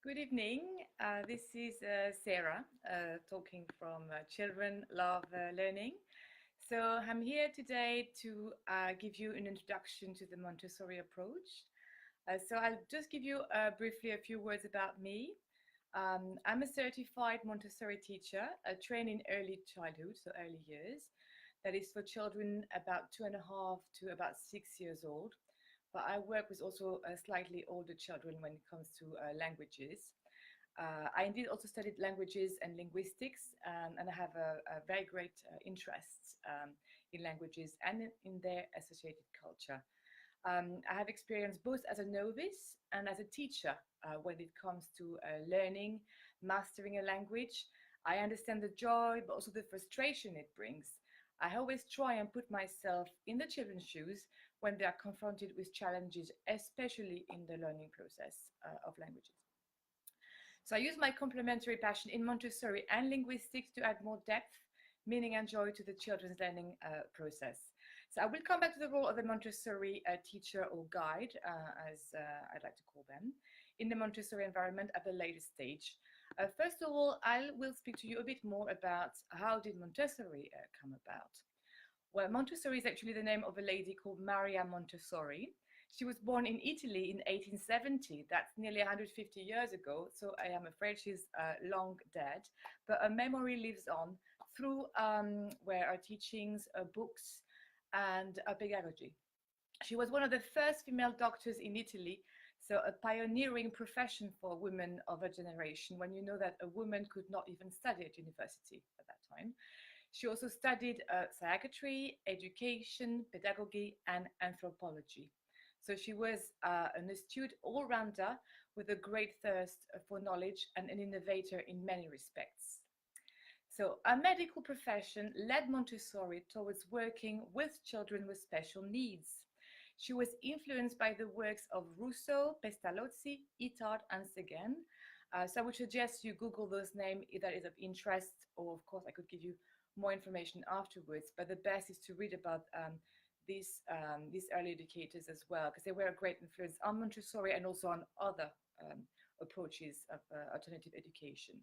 Good evening. This is Sarah talking from Children Love Learning. So I'm here today to give you an introduction to the Montessori approach. So I'll just give you briefly a few words about me. I'm a certified Montessori teacher, trained in early childhood, so early years. That is for children about 2.5 to about 6 years old. But I work with also slightly older children when it comes to languages. I indeed also studied languages and linguistics, and I have a very great interest in languages and in their associated culture. I have experience both as a novice and as a teacher when it comes to learning, mastering a language. I understand the joy, but also the frustration it brings. I always try and put myself in the children's shoes when they are confronted with challenges, especially in the learning process of languages. So I use my complementary passion in Montessori and linguistics to add more depth, meaning and joy to the children's learning process. So I will come back to the role of a Montessori teacher or guide, as I'd like to call them, in the Montessori environment at the later stage. First of all, I will speak to you a bit more about how did Montessori come about. Well, Montessori is actually the name of a lady called Maria Montessori. She was born in Italy in 1870. That's nearly 150 years ago, so I am afraid she's long dead. But her memory lives on through where her teachings, her books, and her pedagogy. She was one of the first female doctors in Italy, so a pioneering profession for women of her generation, when you know that a woman could not even study at university at that time. She also studied psychiatry, education, pedagogy, and anthropology. So she was an astute all-rounder with a great thirst for knowledge and an innovator in many respects. So a medical profession led Montessori towards working with children with special needs. She was influenced by the works of Rousseau, Pestalozzi, Itard, and Seguin. So I would suggest you Google those names if that is of interest, or of course I could give you more information afterwards, but the best is to read about these early educators as well, because they were a great influence on Montessori and also on other approaches of alternative education.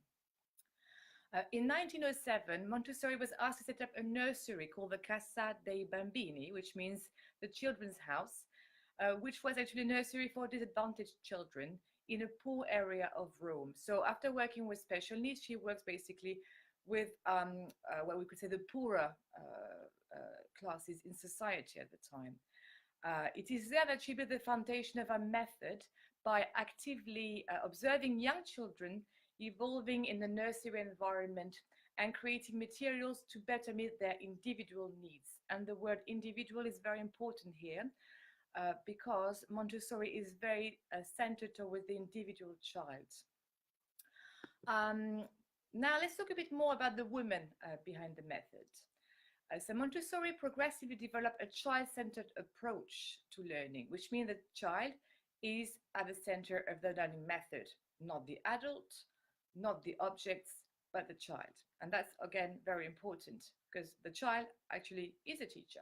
In 1907, Montessori was asked to set up a nursery called the Casa dei Bambini, which means the children's house, which was actually a nursery for disadvantaged children in a poor area of Rome. So after working with special needs, she works basically with what we could say the poorer classes in society at the time. It is there that she built the foundation of a method by actively observing young children evolving in the nursery environment and creating materials to better meet their individual needs. And the word individual is very important here because Montessori is very centered towards the individual child. Now let's talk a bit more about the women behind the method. So Montessori progressively developed a child-centered approach to learning, which means that the child is at the center of the learning method, not the adult, not the objects, but the child. And that's, again, very important because the child actually is a teacher.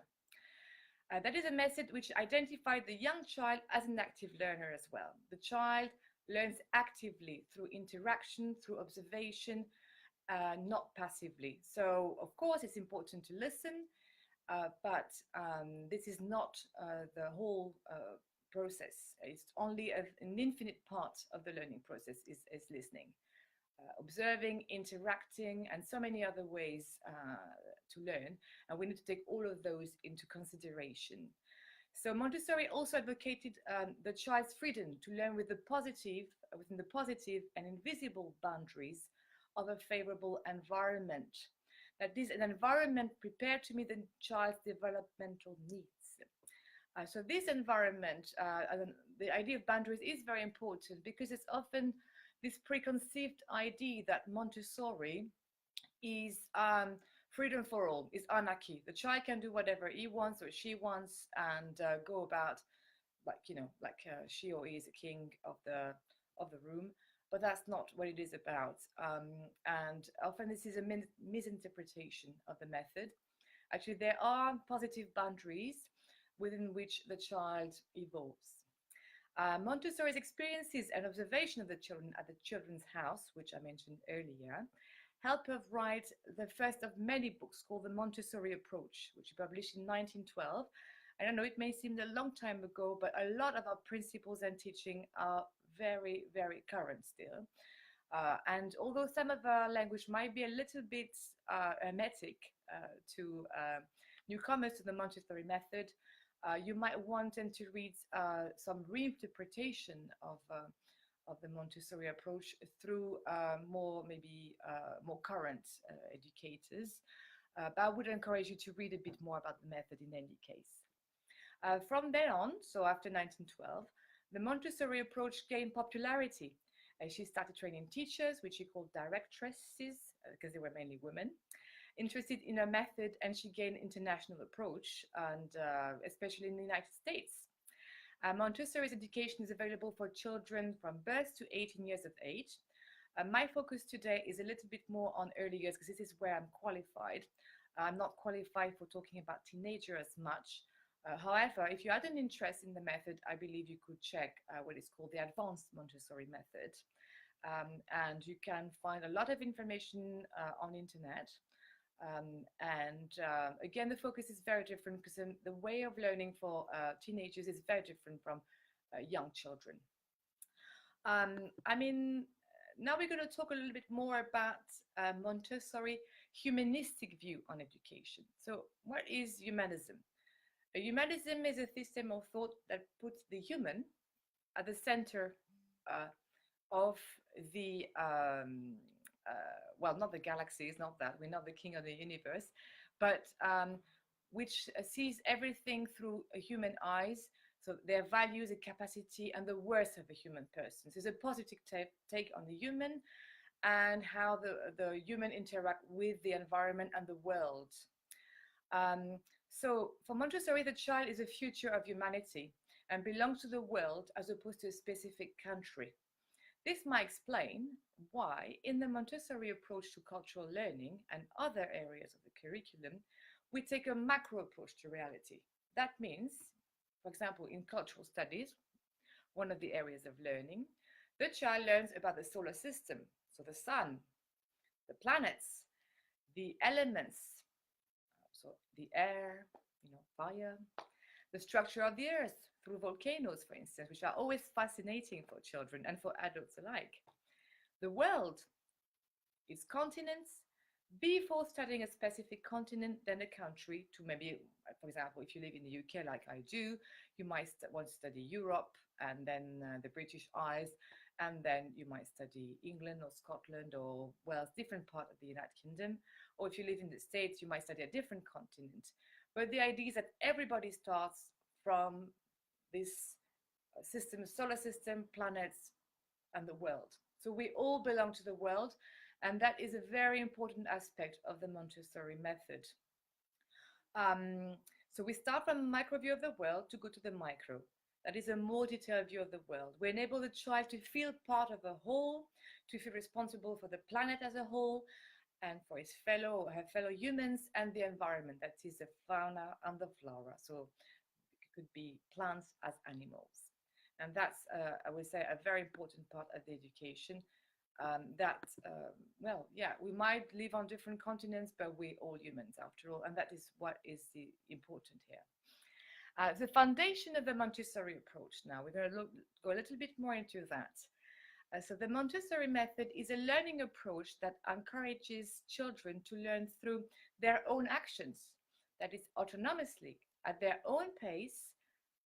That is a method which identified the young child as an active learner as well. The child learns actively through interaction, through observation, not passively. So, of course, it's important to listen, but this is not the whole process. It's only an infinite part of the learning process is listening. Observing, interacting, and so many other ways to learn. And we need to take all of those into consideration. So Montessori also advocated the child's freedom to learn with within the positive and invisible boundaries of a favorable environment. That is an environment prepared to meet the child's developmental needs. So this environment, the idea of boundaries is very important because it's often this preconceived idea that Montessori is freedom for all, is anarchy. The child can do whatever he wants or she wants and go about like she or he is a king of the room. But that's not what it is about. And often this is a misinterpretation of the method. Actually, there are positive boundaries within which the child evolves. Montessori's experiences and observation of the children at the Children's House, which I mentioned earlier, helped her write the first of many books called The Montessori Approach, which she published in 1912. I don't know, it may seem a long time ago, but a lot of our principles and teaching are very, very current still. And although some of our language might be a little bit hermetic to newcomers to the Montessori method, you might want them to read some reinterpretation of the Montessori approach through more current educators. But I would encourage you to read a bit more about the method in any case. From then on, so after 1912, the Montessori approach gained popularity. She started training teachers, which she called directresses, because they were mainly women, interested in her method, and she gained international approach, and especially in the United States. Montessori's education is available for children from birth to 18 years of age. My focus today is a little bit more on early years, because this is where I'm qualified. I'm not qualified for talking about teenagers as much. However, if you had an interest in the method, I believe you could check what is called the Advanced Montessori method. And you can find a lot of information on the internet. Again, the focus is very different because the way of learning for teenagers is very different from young children. Now we're going to talk a little bit more about Montessori humanistic view on education. So what is humanism? Humanism is a system of thought that puts the human at the center of the, well, not the galaxies, not that, we're not the king of the universe, but which sees everything through human eyes, so their values, the capacity, and the worth of a human person. So it's a positive take on the human and how the human interact with the environment and the world. So for Montessori, the child is a future of humanity and belongs to the world as opposed to a specific country. This might explain why, in the Montessori approach to cultural learning and other areas of the curriculum, we take a macro approach to reality. That means, for example, in cultural studies, one of the areas of learning, the child learns about the solar system, so the sun, the planets, the elements, so the air, fire, the structure of the earth through volcanoes, for instance, which are always fascinating for children and for adults alike. The world, its continents, before studying a specific continent, then a country, to maybe, for example, if you live in the UK like I do, you might want to study Europe and then the British Isles, and then you might study England or Scotland or Wales, different part of the United Kingdom. Or if you live in the States, you might study a different continent. But the idea is that everybody starts from this system, solar system, planets, and the world. So we all belong to the world, and that is a very important aspect of the Montessori method. So we start from a micro view of the world to go to the micro. That is a more detailed view of the world. We enable the child to feel part of a whole, to feel responsible for the planet as a whole, and for his fellow or her fellow humans and the environment, that is the fauna and the flora. So it could be plants as animals. And that's, I would say, a very important part of the education. We might live on different continents, but we're all humans after all, and that is what is the important here. The foundation of the Montessori approach now, we're going to go a little bit more into that. So the Montessori method is a learning approach that encourages children to learn through their own actions, that is autonomously, at their own pace,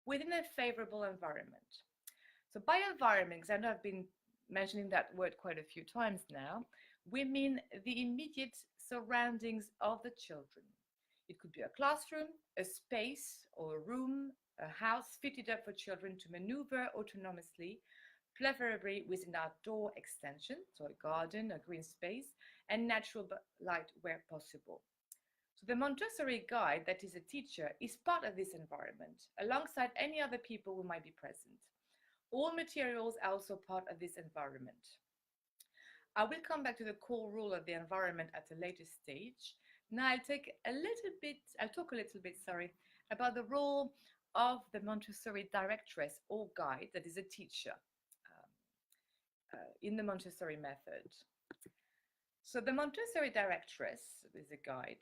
within a favorable environment. So by environment, because I know I've been mentioning that word quite a few times now, we mean the immediate surroundings of the children. It could be a classroom, a space or a room, a house fitted up for children to maneuver autonomously, preferably with an outdoor extension, so a garden, a green space, and natural light where possible. So the Montessori guide, that is a teacher, is part of this environment, alongside any other people who might be present. All materials are also part of this environment. I will come back to the core rule of the environment at a later stage. Now I'll talk a little bit, about the role of the Montessori directress or guide, that is a teacher in the Montessori method. So the Montessori directress is a guide.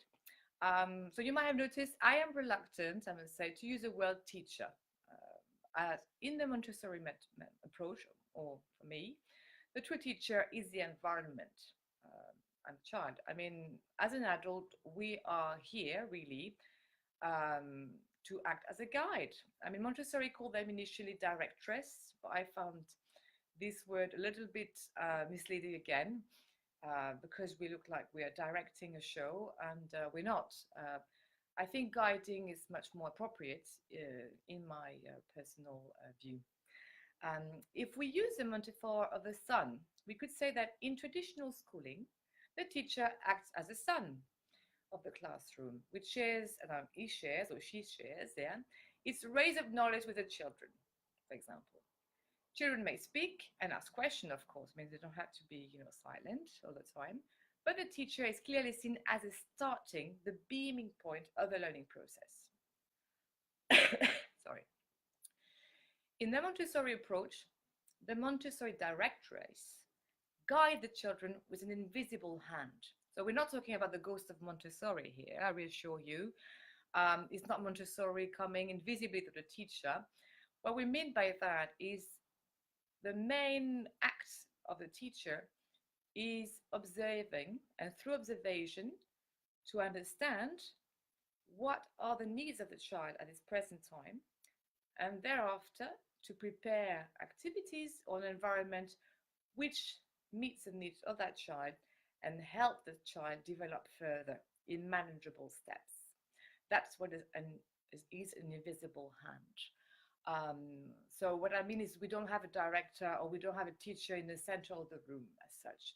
So you might have noticed I am reluctant, I must say, to use the word teacher. As in the Montessori approach, or for me, the true teacher is the environment and child. I mean, as an adult, we are here really to act as a guide. I mean, Montessori called them initially directress, but I found this word a little bit misleading again because we look like we are directing a show and we're not. I think guiding is much more appropriate in my personal view. If we use the metaphor of the sun, we could say that in traditional schooling, the teacher acts as a sun of the classroom, which shares, he shares or she shares, yeah, its rays of knowledge with the children, for example. Children may speak and ask questions, of course, means they don't have to be, silent all the time. But the teacher is clearly seen as a starting, the beaming point of the learning process. Sorry. In the Montessori approach, the Montessori directress guide the children with an invisible hand. So we're not talking about the ghost of Montessori here, I reassure you. It's not Montessori coming invisibly to the teacher. What we mean by that is the main act of the teacher is observing, and through observation, to understand what are the needs of the child at this present time, and thereafter to prepare activities or an environment which meets the needs of that child and help the child develop further in manageable steps. That's what is an invisible hand. So what I mean is we don't have a director or we don't have a teacher in the center of the room as such.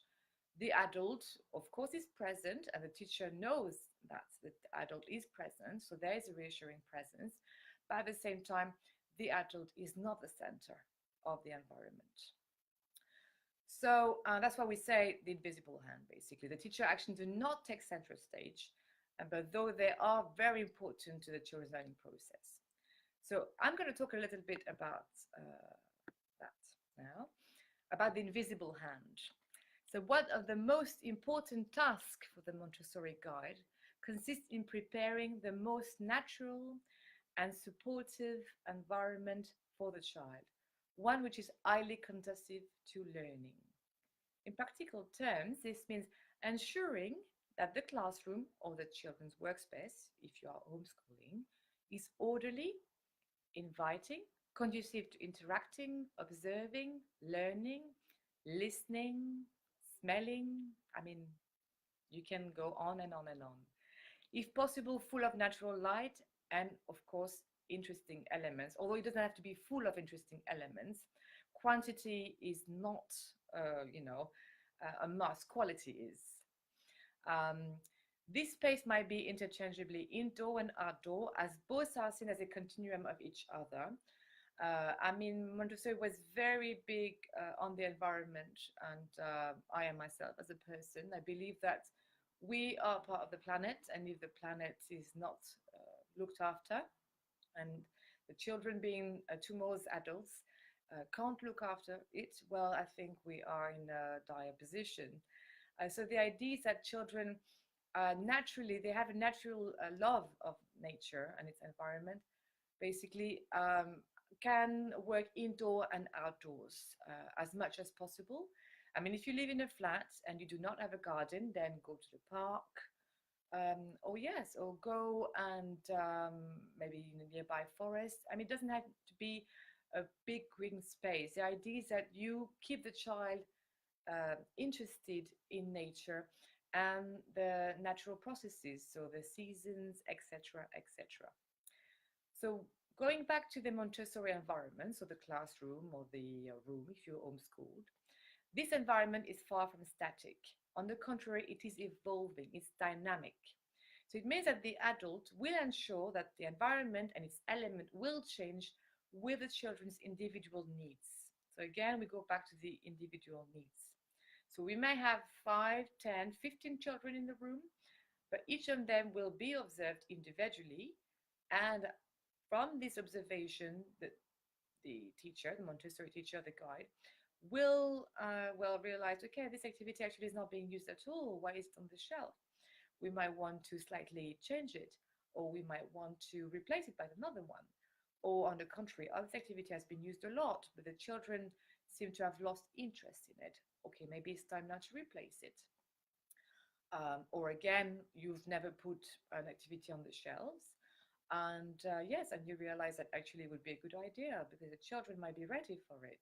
The adult, of course, is present and the teacher knows that the adult is present, so there is a reassuring presence, but at the same time, the adult is not the center of the environment. So that's why we say the invisible hand, basically. The teacher actually do not take center stage, but though they are very important to the children's learning process. So I'm going to talk a little bit about that now, about the invisible hand. So one of the most important tasks for the Montessori guide consists in preparing the most natural and supportive environment for the child, one which is highly conducive to learning. In practical terms, this means ensuring that the classroom or the children's workspace, if you are homeschooling, is orderly, inviting, conducive to interacting, observing, learning, listening, smelling. I mean, you can go on and on and on. If possible, full of natural light and, of course, interesting elements. Although it doesn't have to be full of interesting elements, quantity is not, a must. Quality is. This space might be interchangeably indoor and outdoor, as both are seen as a continuum of each other. Montessori was very big on the environment, and I am myself as a person. I believe that we are part of the planet, and if the planet is not looked after, and the children being tomorrow's adults can't look after it, well, I think we are in a dire position. So the idea is that children naturally, they have a natural love of nature and its environment, basically can work indoor and outdoors as much as possible. I mean, if you live in a flat and you do not have a garden, then go to the park, or go and maybe in a nearby forest. I mean, it doesn't have to be a big green space. The idea is that you keep the child interested in nature and the natural processes, so the seasons, etc., etc. So going back to the Montessori environment, so the classroom or the room if you're homeschooled, this environment is far from static. On the contrary, it is evolving, it's dynamic. So it means that the adult will ensure that the environment and its element will change with the children's individual needs. So again, we go back to the individual needs. So we may have 5, 10, 15 children in the room, but each of them will be observed individually and from this observation, the teacher, the Montessori teacher, the guide, will realize, okay, this activity actually is not being used at all. Why is it on the shelf? We might want to slightly change it, or we might want to replace it by another one. Or on the contrary, oh, this activity has been used a lot, but the children seem to have lost interest in it. Okay, maybe it's time now to replace it. Or again, you've never put an activity on the shelves. And yes, and you realize that actually it would be a good idea because the children might be ready for it.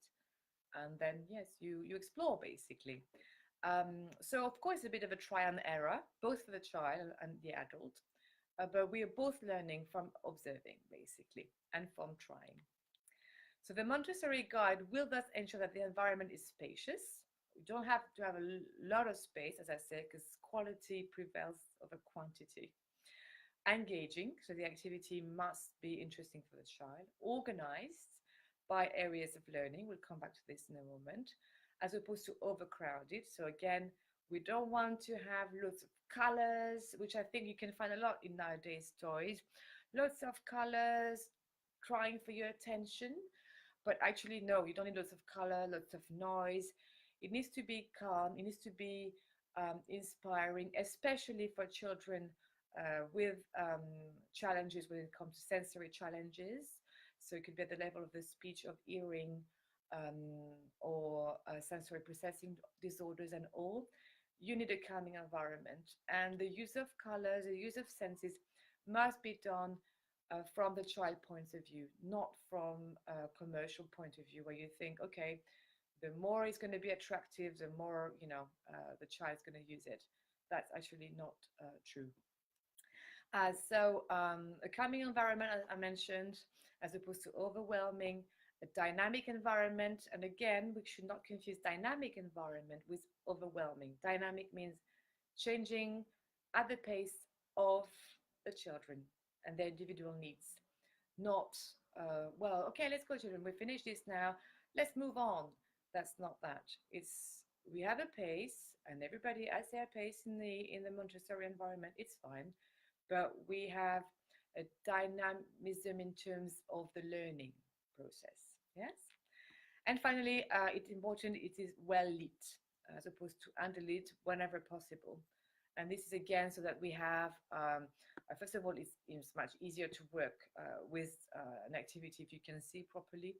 And then, yes, you explore basically. So, of course, a bit of a try and error, both for the child and the adult. But we are both learning from observing basically and from trying. So the Montessori guide will thus ensure that the environment is spacious. You don't have to have a lot of space, as I said, because quality prevails over quantity. Engaging, so the activity must be interesting for the child. Organized by areas of learning, we'll come back to this in a moment, as opposed to overcrowded. So again, we don't want to have lots of colors, which I think you can find a lot in nowadays toys. Lots of colors, crying for your attention. But actually, no, you don't need lots of color, lots of noise. It needs to be calm. It needs to be inspiring, especially for children with challenges when it comes to sensory challenges. So it could be at the level of the speech, of hearing, or sensory processing disorders and all. You need a calming environment. And the use of colors, the use of senses must be done from the child point of view, not from a commercial point of view where you think, okay, the more it's going to be attractive, the more, the child's going to use it. That's actually not true. A calming environment, as I mentioned, as opposed to overwhelming, a dynamic environment. And again, we should not confuse dynamic environment with overwhelming. Dynamic means changing at the pace of the children and their individual needs. Not, well, okay, let's go, children. We finished this now. Let's move on. That's not that. It's we have a pace, and everybody has their pace in the Montessori environment. It's fine, but we have a dynamism in terms of the learning process. Yes. And finally, it's important it is well lit as opposed to underlit whenever possible. And this is again so that we have, first of all, it's much easier to work with an activity if you can see properly.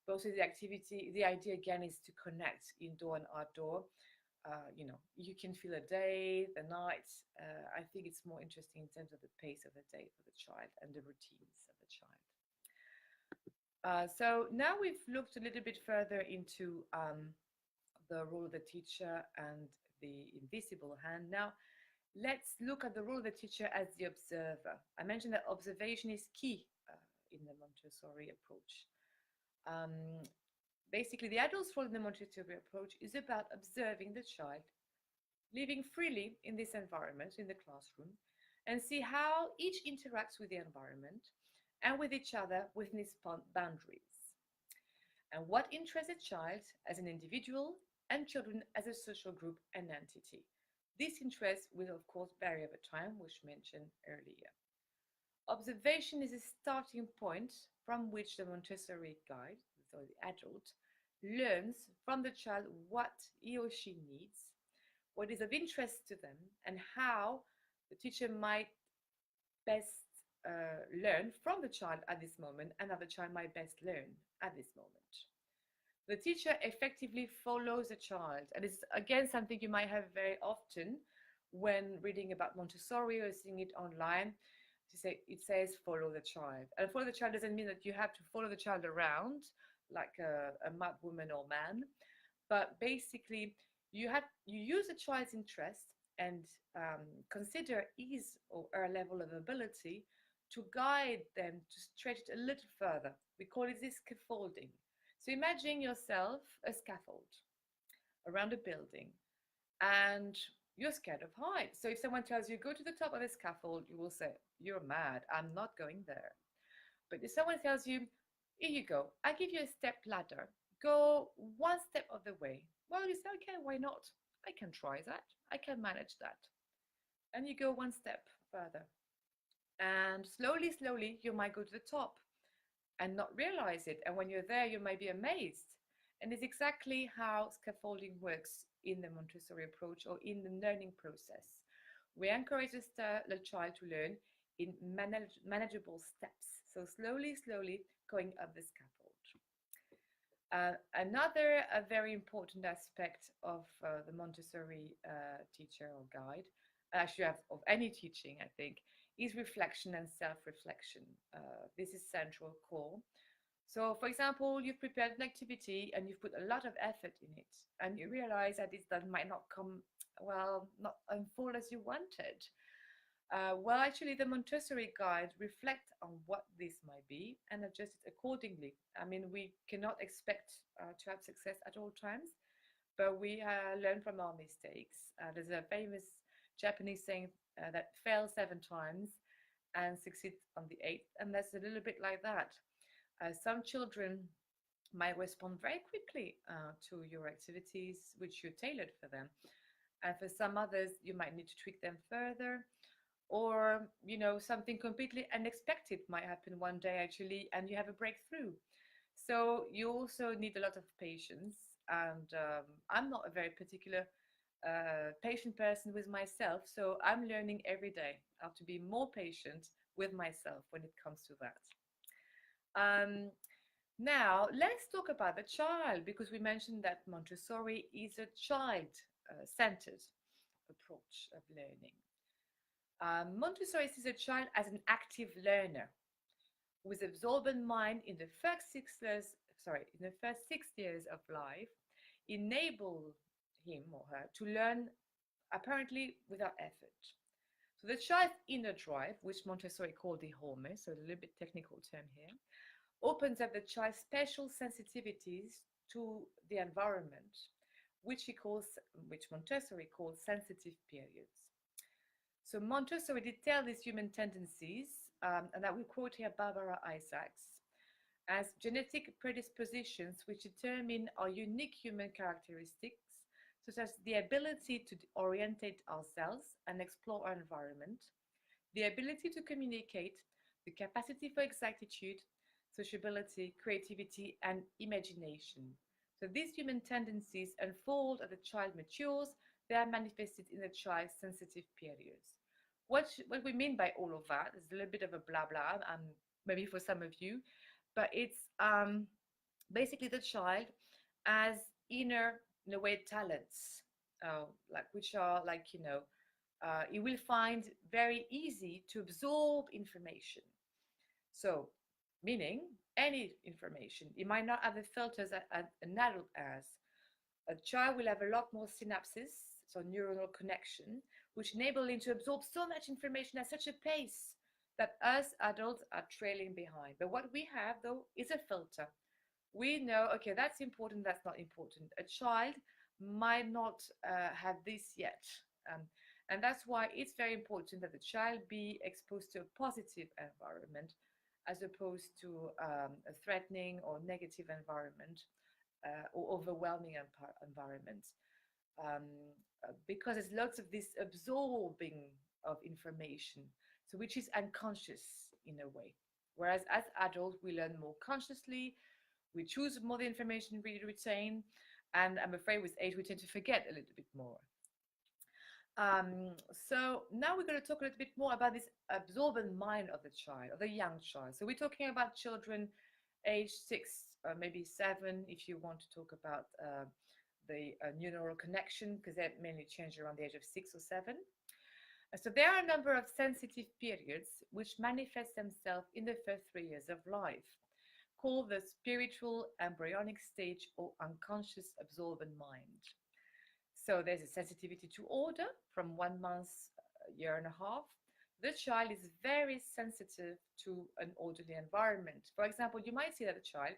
But also the idea again is to connect indoor and outdoor. You can feel a day, the night. I think it's more interesting in terms of the pace of the day for the child and the routines of the child. So now we've looked a little bit further into the role of the teacher and the invisible hand. Now, let's look at the role of the teacher as the observer. I mentioned that observation is key in the Montessori approach. Basically, the adult's role in the Montessori approach is about observing the child, living freely in this environment, in the classroom, and see how each interacts with the environment and with each other within its boundaries, and what interests a child as an individual and children as a social group and entity. This interest will, of course, vary over time, which mentioned earlier. Observation is a starting point from which the Montessori guide, so the adult, learns from the child what he or she needs, what is of interest to them, and how the teacher might best learn from the child at this moment, and how the child might best learn at this moment. The teacher effectively follows the child, and it's again something you might have very often when reading about Montessori or seeing it online. It says follow the child, and follow the child doesn't mean that you have to follow the child around like a mad woman or man, but basically you use the child's interest and consider his or her level of ability to guide them to stretch it a little further. We call it this scaffolding. So imagine yourself a scaffold around a building, and you're scared of heights. So if someone tells you go to the top of the scaffold, you will say, you're mad, I'm not going there. But if someone tells you, here you go, I give you a step ladder, go one step of the way, well, you say, okay, why not? I can try that, I can manage that. And you go one step further. And slowly, you might go to the top. and not realize it. And when you're there, you might be amazed. And it's exactly how scaffolding works in the Montessori approach or in the learning process. We encourage the child to learn in manageable steps. So slowly, slowly going up the scaffold. Another very important aspect of the Montessori teacher or guide, actually of any teaching, I think, is reflection and self-reflection. This is central core. So, for example, you've prepared an activity and you've put a lot of effort in it, and you realize that that might not come, well, not unfold as you wanted. Well, actually, the Montessori guide reflect on what this might be and adjust it accordingly. I mean, we cannot expect to have success at all times, but we learn from our mistakes. There's a famous Japanese saying that fail 7 times and succeed on the 8th, and that's a little bit like that. Some children might respond very quickly to your activities, which you tailored for them. And for some others, you might need to tweak them further, or something completely unexpected might happen one day actually, and you have a breakthrough. So you also need a lot of patience, and I'm not a very particular patient person with myself, so I'm learning every day how to be more patient with myself when it comes to that. Now let's talk about the child, because we mentioned that Montessori is a child-centered approach of learning. Montessori sees a child as an active learner with absorbent mind in the first 6 years of life, enable him or her to learn apparently without effort. So the child's inner drive, which Montessori called the home, so a little bit technical term here, opens up the child's special sensitivities to the environment, which Montessori calls sensitive periods. So Montessori detailed these human tendencies, and I will quote here Barbara Isaacs, as genetic predispositions which determine our unique human characteristics, such as the ability to orientate ourselves and explore our environment, the ability to communicate, the capacity for exactitude, sociability, creativity, and imagination. So these human tendencies unfold as the child matures. They are manifested in the child's sensitive periods. What we mean by all of that is a little bit of a blah blah, maybe for some of you, but it's basically the child as inner, in a way, talents, which are it will find very easy to absorb information. So, meaning any information, it might not have the filters that an adult has. A child will have a lot more synapses, so neuronal connection, which enable him to absorb so much information at such a pace that us adults are trailing behind. But what we have, though, is a filter. We know, okay, that's important, that's not important. A child might not have this yet. And that's why it's very important that the child be exposed to a positive environment as opposed to a threatening or negative environment or overwhelming environment. Because there's lots of this absorbing of information, so which is unconscious in a way. Whereas as adults, we learn more consciously, we choose more the information we retain, and I'm afraid with age we tend to forget a little bit more. So now we're going to talk a little bit more about this absorbent mind of the child, of the young child. So we're talking about children age 6, maybe 7, if you want to talk about the neural connection, because they mainly change around the age of 6 or 7. So there are a number of sensitive periods which manifest themselves in the first 3 years of life, called the spiritual embryonic stage or unconscious absorbent mind. So there's a sensitivity to order from 1 month, a year and a half. The child is very sensitive to an orderly environment. For example, you might see that a child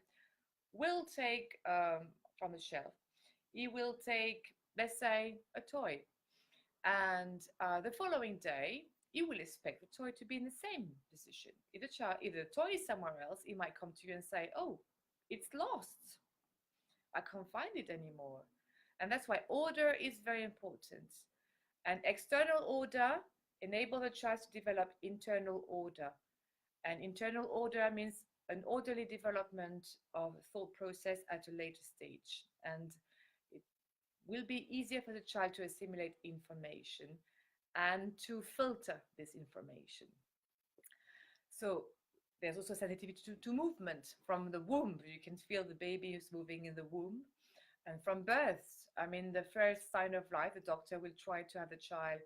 will take from a shelf, he will take, let's say, a toy. And the following day, he will expect the toy to be in the same position. If the toy is somewhere else, he might come to you and say, oh, it's lost. I can't find it anymore. And that's why order is very important. And external order enables the child to develop internal order. And internal order means an orderly development of thought process at a later stage. And it will be easier for the child to assimilate information and to filter this information. So there's also sensitivity to movement from the womb. You can feel the baby who's moving in the womb. And from birth, I mean, the first sign of life, the doctor will try to have the child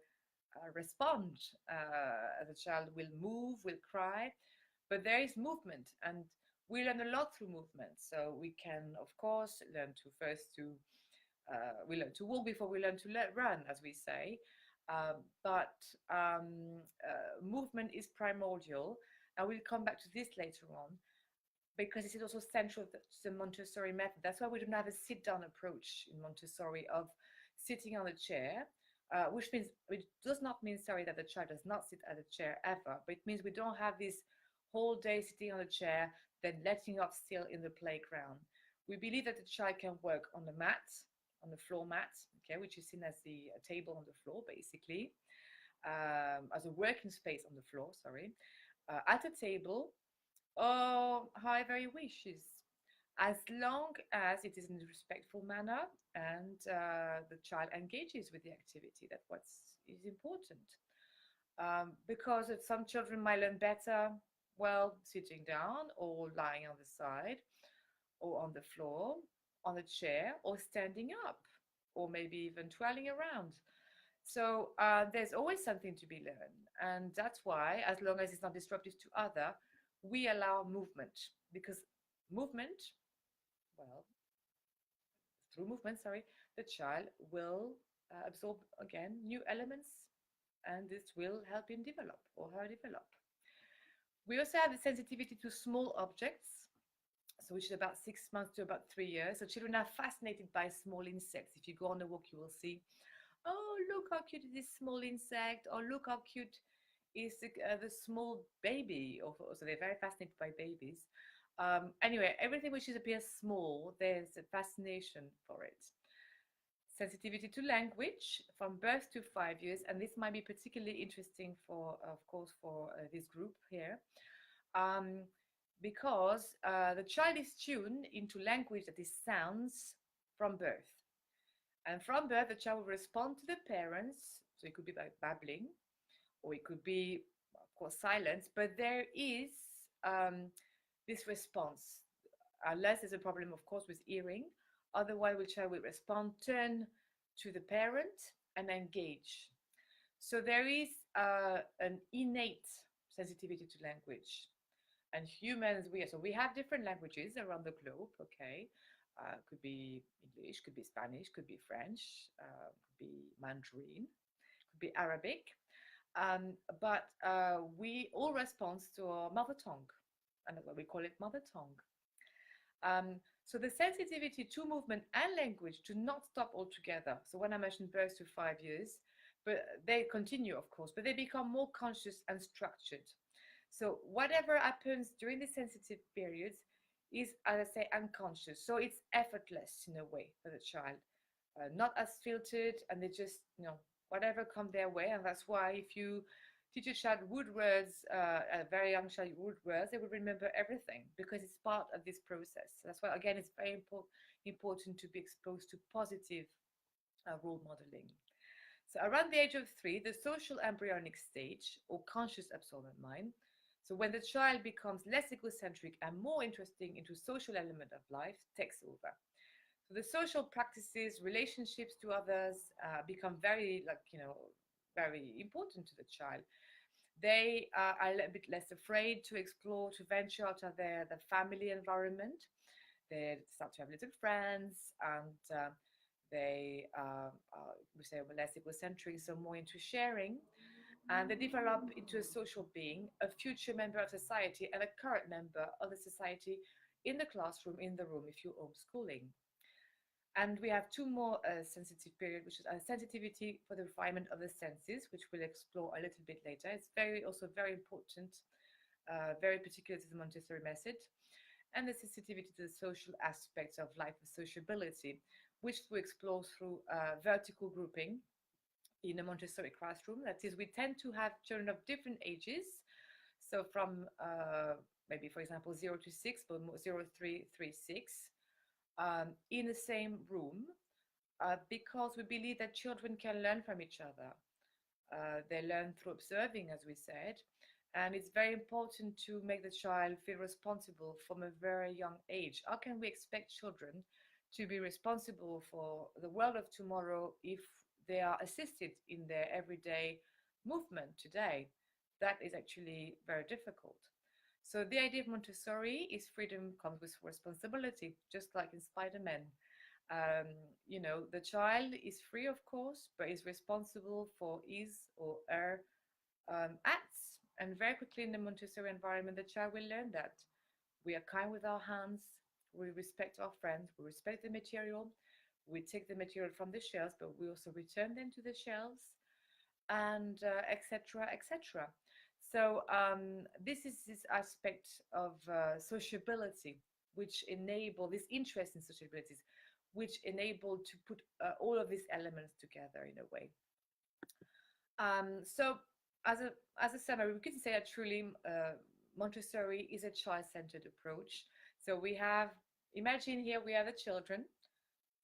respond. The child will move, will cry, but there is movement, and we learn a lot through movement. So we can, of course, learn to first to we learn to walk before we learn to run, as we say. But movement is primordial, and we'll come back to this later on because this is also central to the Montessori method. That's why we don't have a sit-down approach in Montessori of sitting on a chair, which means it does not mean, sorry, that the child does not sit at a chair ever, but it means we don't have this whole day sitting on a chair, then letting off still in the playground. We believe that the child can work on the mat, on the floor mat, okay, which is seen as the table on the floor, basically, as a working space on the floor, sorry, at a table, or however he wishes, as long as it is in a respectful manner and the child engages with the activity. That's what is important. Because some children might learn better, well, sitting down or lying on the side or on the floor, on a chair, or standing up, or maybe even twirling around. So there's always something to be learned. And that's why, as long as it's not disruptive to other, we allow movement, because movement, well, through movement, sorry, the child will absorb again new elements, and this will help him develop or her develop. We also have the sensitivity to small objects, so which is about 6 months to about 3 years. So children are fascinated by small insects. If you go on a walk, you will see, oh, look how cute is this small insect, or look how cute is the small baby. So they're very fascinated by babies. Anyway, everything which appears small, there's a fascination for it. Sensitivity to language from birth to 5 years, and this might be particularly interesting for, of course, for this group here, because the child is tuned into language that is sounds from birth. And from birth, the child will respond to the parents, so it could be by babbling, or it could be, of course, silence, but there is this response, unless there's a problem, of course, with hearing. Otherwise, the child will respond, turn to the parent, and engage. So there is an innate sensitivity to language. And humans, we have different languages around the globe, okay? Could be English, could be Spanish, could be French, could be Mandarin, could be Arabic. But we all respond to our mother tongue, and that's why we call it mother tongue. So the sensitivity to movement and language do not stop altogether. So when I mentioned birth to 5 years, but they continue, of course, but they become more conscious and structured. So whatever happens during the sensitive periods is, as I say, unconscious. So it's effortless in a way for the child, not as filtered, and they just, whatever come their way. And that's why if you teach a child wood words, a very young child wood words, they will remember everything because it's part of this process. That's why, again, it's very important to be exposed to positive role modeling. So around the age of 3, the social embryonic stage, or conscious absorbent mind, so when the child becomes less egocentric and more interesting into social element of life, takes over. So the social practices, relationships to others become very, very important to the child. They are a little bit less afraid to explore, to venture out of the family environment. They start to have little friends, and they we say less egocentric, so more into sharing. And they develop into a social being, a future member of society, and a current member of the society in the classroom, in the room, if you're homeschooling. And we have 2 more sensitive periods, which is a sensitivity for the refinement of the senses, which we'll explore a little bit later. It's also very important, very particular to the Montessori method. And the sensitivity to the social aspects of life and sociability, which we explore through vertical grouping in a Montessori classroom. That is, we tend to have children of different ages. So from maybe for example 0 to 6, but 0, 3, 3, 6, in the same room, because we believe that children can learn from each other. They learn through observing, as we said, and it's very important to make the child feel responsible from a very young age. How can we expect children to be responsible for the world of tomorrow if they are assisted in their everyday movement today? That is actually very difficult. So the idea of Montessori is freedom comes with responsibility, just like in Spider-Man. Um, the child is free, of course, but is responsible for his or her acts. And very quickly in the Montessori environment, the child will learn that we are kind with our hands, we respect our friends, we respect the material, we take the material from the shelves, but we also return them to the shelves, and etc., etc. So this is this aspect of sociability, which enable this interest in sociabilities, which enable to put all of these elements together in a way. So as a summary, we can say that truly Montessori is a child-centered approach. So we have, imagine here we have the children,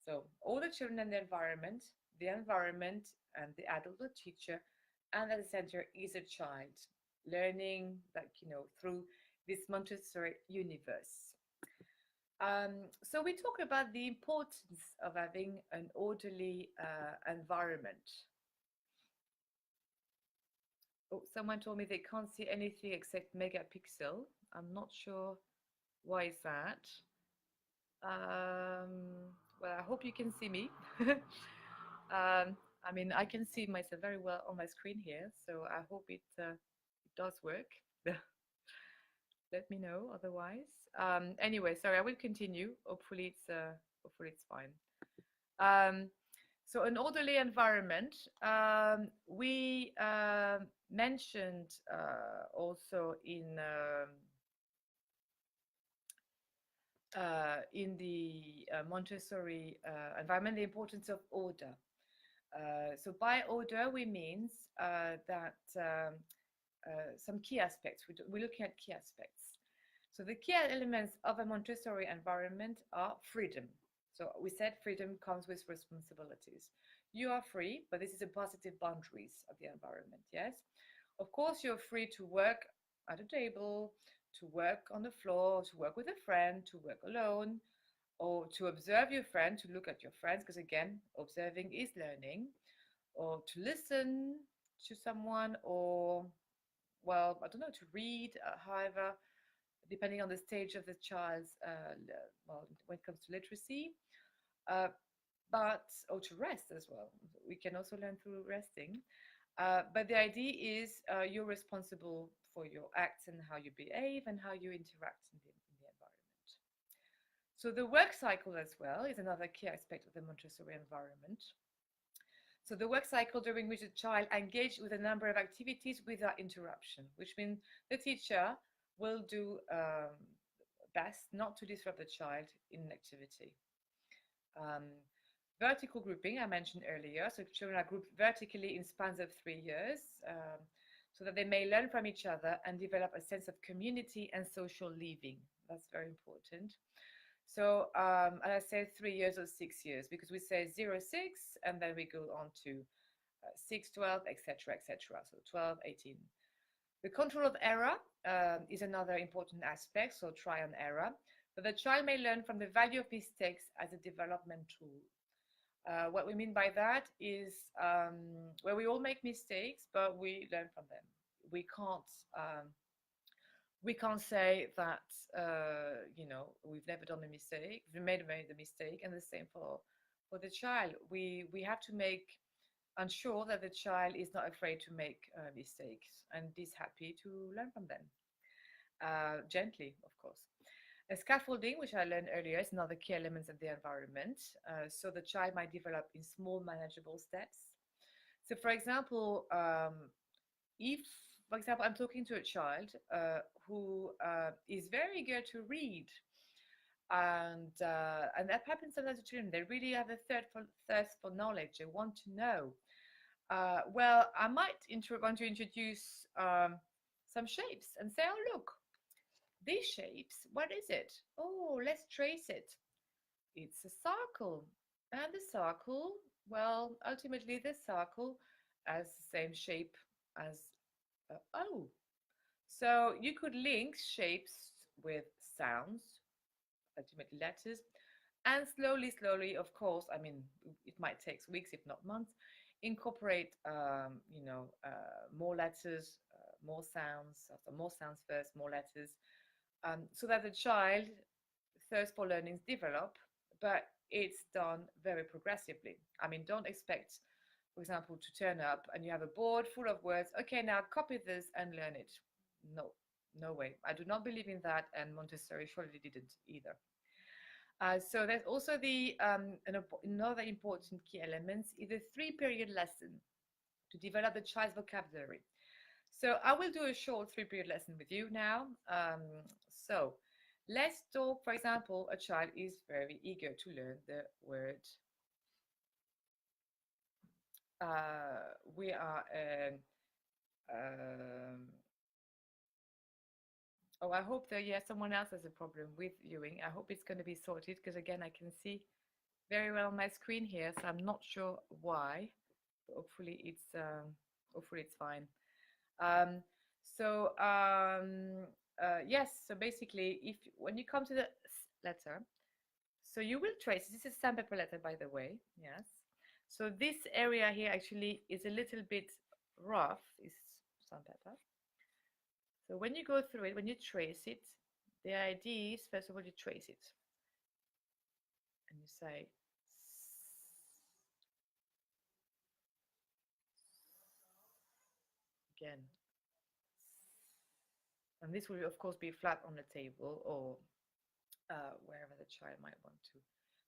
so all the children in the environment and the adult or teacher, and at the center is a child learning, like, through this Montessori universe. So we talk about the importance of having an orderly environment. Oh, someone told me they can't see anything except megapixel. I'm not sure why is that. Well, I hope you can see me. I mean, I can see myself very well on my screen here, so I hope it does work. Let me know otherwise. Anyway, sorry, I will continue. Hopefully it's fine. So an orderly environment. We mentioned also in the Montessori environment the importance of order. So by order we means that some key aspects. We're looking at key aspects. So the key elements of a Montessori environment are freedom. So we said freedom comes with responsibilities. You are free, but this is a positive boundaries of the environment, yes? Of course, you're free to work at a table, to work on the floor, to work with a friend, to work alone, or to observe your friend, to look at your friends, because again, observing is learning, or to listen to someone, or, well, I don't know, to read, however, depending on the stage of the child's, well, when it comes to literacy, or to rest as well. We can also learn through resting. But the idea is you're responsible for your acts and how you behave and how you interact in the environment. So the work cycle as well is another key aspect of the Montessori environment. So the work cycle during which the child engaged with a number of activities without interruption, which means the teacher will do best not to disrupt the child in an activity. Vertical grouping, I mentioned earlier, so children are grouped vertically in spans of 3 years, so that they may learn from each other and develop a sense of community and social living. That's very important. So and I say 3 years or 6 years, because we say 0, 6, and then we go on to 6, 12, etc., etc. So 12, 18. The control of error is another important aspect, so try and error. But the child may learn from the value of mistakes as a development tool. What we mean by that is where we all make mistakes, but we learn from them. We can't say that we've never done a mistake. We made a mistake, and the same for the child. We have to make ensure that the child is not afraid to make mistakes and is happy to learn from them, gently, of course. A scaffolding, which I learned earlier, is another key element of the environment. So the child might develop in small, manageable steps. So, for example, if, for example, I'm talking to a child who is very eager to read, and that happens sometimes to children. They really have a thirst for knowledge. They want to know. Well, I might want to introduce some shapes and say, oh, look, These shapes, what is it? Oh, let's trace it. It's a circle. And the circle, well, ultimately the circle has the same shape as O. So you could link shapes with sounds, ultimately letters, and slowly, of course, I mean, it might take weeks, if not months, incorporate, more letters, more sounds, so more sounds first, more letters, so that the child thirst for learnings develop, but it's done very progressively. I mean, don't expect, for example, to turn up and you have a board full of words. Okay, now copy this and learn it. No, no way. I do not believe in that, and Montessori surely didn't either. So there's also another important key element is a 3-period lesson to develop the child's vocabulary. So I will do a short 3-period lesson with you now. So let's talk, for example, a child is very eager to learn the word. We are, um, oh, I hope that, yeah, someone else has a problem with viewing. I hope it's going to be sorted because, again, I can see very well on my screen here, so I'm not sure why, but hopefully it's fine. Um, yes, so basically, if when you come to the letter, so you will trace, this is a sandpaper letter, by the way, yes. So this area here actually is a little bit rough, is sandpaper. So when you go through it, when you trace it, the idea is, first of all, you trace it. And you say, again. And this will, of course, be flat on the table or wherever the child might want to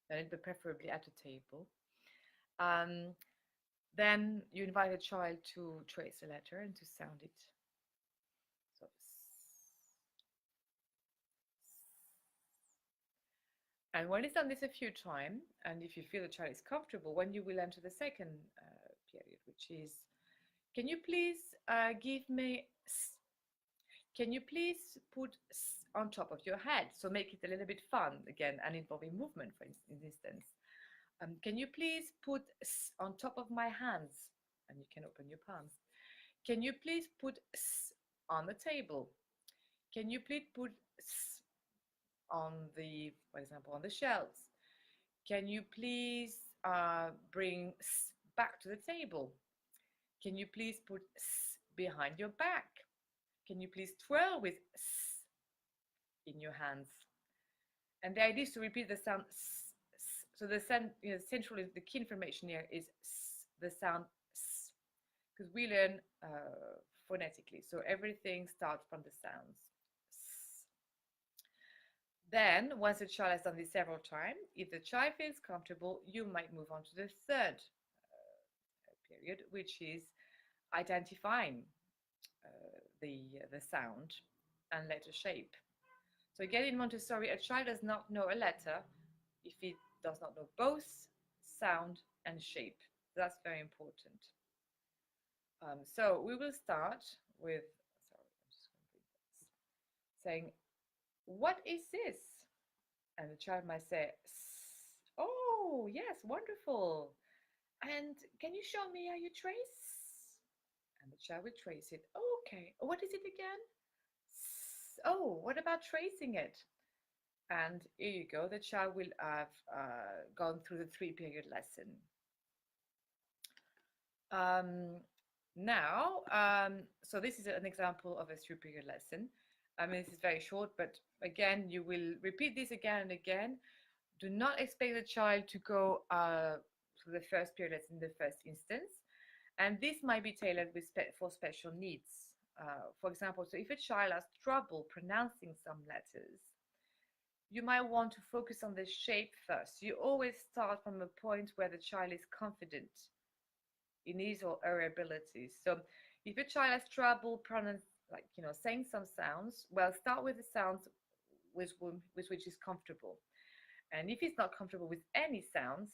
learn it, but preferably at the table. Then you invite the child to trace a letter and to sound it. So, and when it's done this a few times, and if you feel the child is comfortable, when you will enter the second period, which is, can you please give me, can you please put on top of your head? So make it a little bit fun again and involving movement, for instance. Can you please put on top of my hands? And you can open your palms. Can you please put on the table? Can you please put on the, for example, on the shelves? Can you please bring back to the table? Can you please put behind your back? Can you please twirl with in your hands? And the idea is to repeat the sound. So the central, the key information here is the sound because we learn phonetically. So everything starts from the sounds. Then, once the child has done this several times, if the child feels comfortable, you might move on to the third period, which is identifying the sound and letter shape. So again, in Montessori, a child does not know a letter if he does not know both sound and shape. That's very important. So we will start with, sorry, I'm just going to bring this, saying, what is this? And the child might say, oh, yes, wonderful. And can you show me how you trace? And the child will trace it. Okay, what is it again? Oh, what about tracing it? And here you go, the child will have gone through the 3-period lesson. So this is an example of a 3-period lesson. I mean, this is very short, but again, you will repeat this again and again. Do not expect the child to go through the first period lesson in the first instance. And this might be tailored for special needs. For example, so if a child has trouble pronouncing some letters, you might want to focus on the shape first. You always start from a point where the child is confident in his or her abilities. So if a child has trouble saying some sounds, well, start with the sounds with which is comfortable. And if he's not comfortable with any sounds,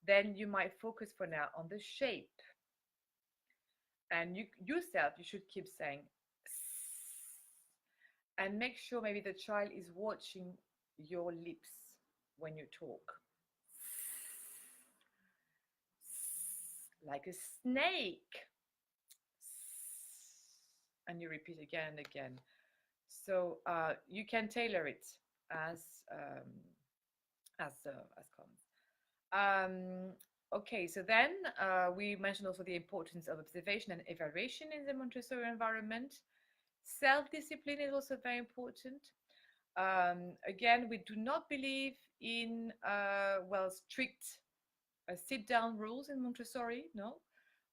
then you might focus for now on the shape. And you yourself, you should keep saying and make sure maybe the child is watching your lips when you talk. Like a snake. And you repeat again and again. So you can tailor it as um, as comes. Okay, so then we mentioned also the importance of observation and evaluation in the Montessori environment. Self-discipline is also very important. Again, we do not believe in strict sit-down rules in Montessori, no,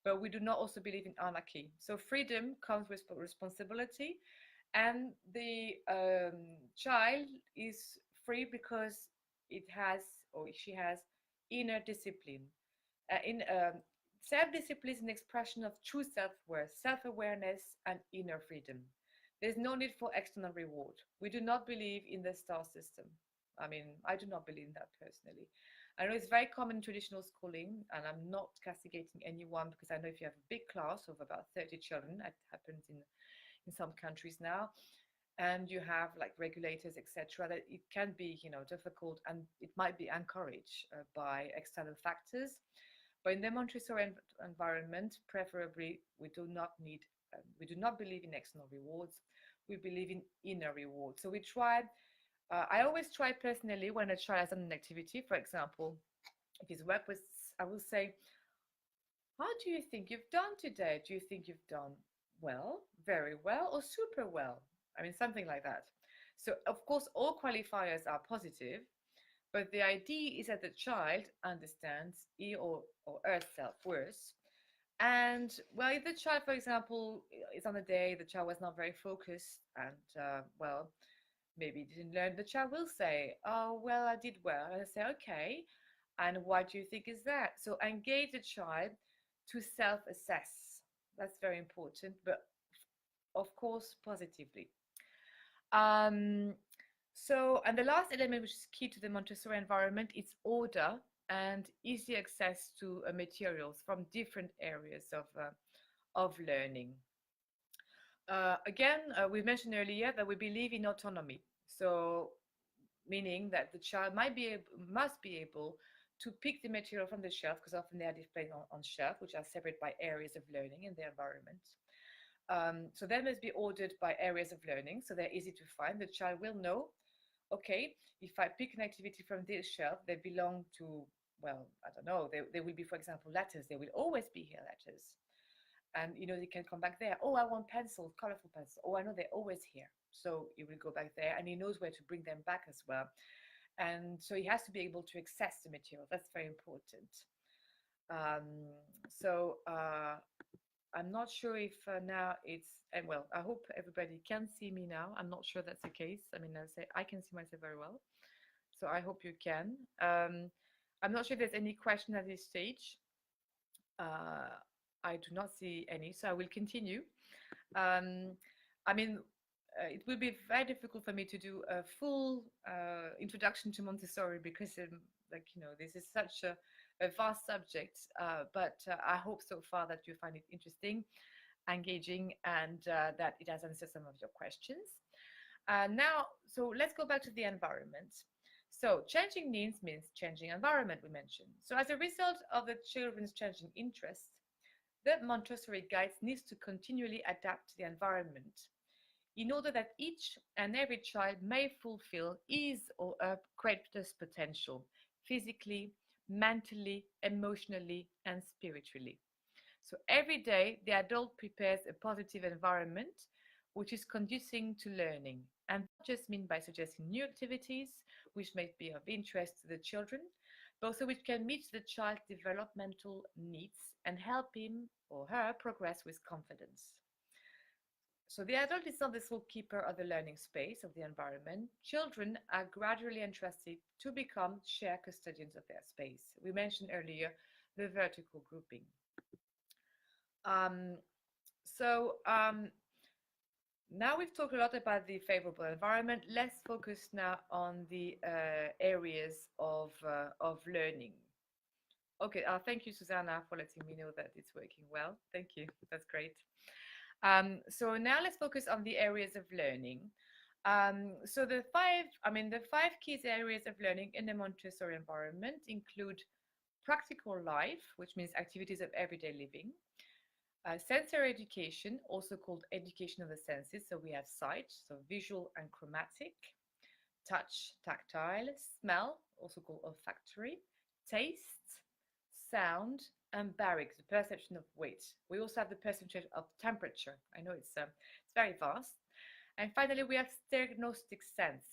but we do not also believe in anarchy. So freedom comes with responsibility, and the child is free because it has or she has inner discipline. In Self-discipline is an expression of true self-worth, self-awareness, and inner freedom. There's no need for external reward. We do not believe in the star system. I mean, I do not believe in that personally. I know it's very common in traditional schooling, and I'm not castigating anyone because I know if you have a big class of about 30 children, that happens in some countries now, and you have like regulators, etc., that it can be, difficult, and it might be encouraged by external factors. But in the Montessori environment, preferably, we do not believe in external rewards. We believe in inner rewards. So we try. I always try personally when a child has done an activity, for example, if his work was, I will say, "How do you think you've done today? Do you think you've done well, very well, or super well?" I mean, something like that. So, of course, all qualifiers are positive, but the idea is that the child understands he or her self-worth. And, well, if the child, for example, is on a day, the child was not very focused and, maybe didn't learn, the child will say, "Oh, well, I did well." And I say, "Okay. And what do you think is that?" So engage the child to self-assess. That's very important, but of course, positively. Um, and the last element, which is key to the Montessori environment, is order and easy access to materials from different areas of learning. Again, we mentioned earlier that we believe in autonomy. So, meaning that the child must be able to pick the material from the shelf, because often they are displayed on shelf, which are separated by areas of learning in the environment. So they must be ordered by areas of learning, so they're easy to find. The child will know, okay, if I pick an activity from this shelf, they belong to, well, I don't know, they will be, for example, letters. They will always be here, letters. And, they can come back there. Oh, I want pencils, colorful pencils. Oh, I know they're always here. So he will go back there, and he knows where to bring them back as well. And so he has to be able to access the material. That's very important. So I'm not sure if now it's, well, I hope everybody can see me now. I'm not sure that's the case. I mean, I'll say I can see myself very well. So I hope you can. I'm not sure if there's any question at this stage. I do not see any, so I will continue. I mean, it will be very difficult for me to do a full introduction to Montessori because, this is such a vast subject. But I hope so far that you find it interesting, engaging, and that it has answered some of your questions. Now, so let's go back to the environment. So changing needs means changing environment, we mentioned. So as a result of the children's changing interests, the Montessori guides needs to continually adapt to the environment in order that each and every child may fulfill his or her greatest potential physically, mentally, emotionally, and spiritually. So every day, the adult prepares a positive environment which is conducing to learning. And not just mean by suggesting new activities which may be of interest to the children, but also which can meet the child's developmental needs and help him or her progress with confidence. So the adult is not the sole keeper of the learning space of the environment. Children are gradually entrusted to become shared custodians of their space. We mentioned earlier the vertical grouping. Now we've talked a lot about the favorable environment. Let's focus now on the areas of learning. Okay, thank you, Susanna, for letting me know that it's working well. Thank you, that's great. So now let's focus on the areas of learning. So the five key areas of learning in the Montessori environment include practical life, which means activities of everyday living, sensory education, also called education of the senses. So we have sight, so visual and chromatic, touch, tactile, smell, also called olfactory, taste, sound, and barics, the perception of weight. We also have the perception of temperature. I know it's very vast. And finally, we have diagnostic sense.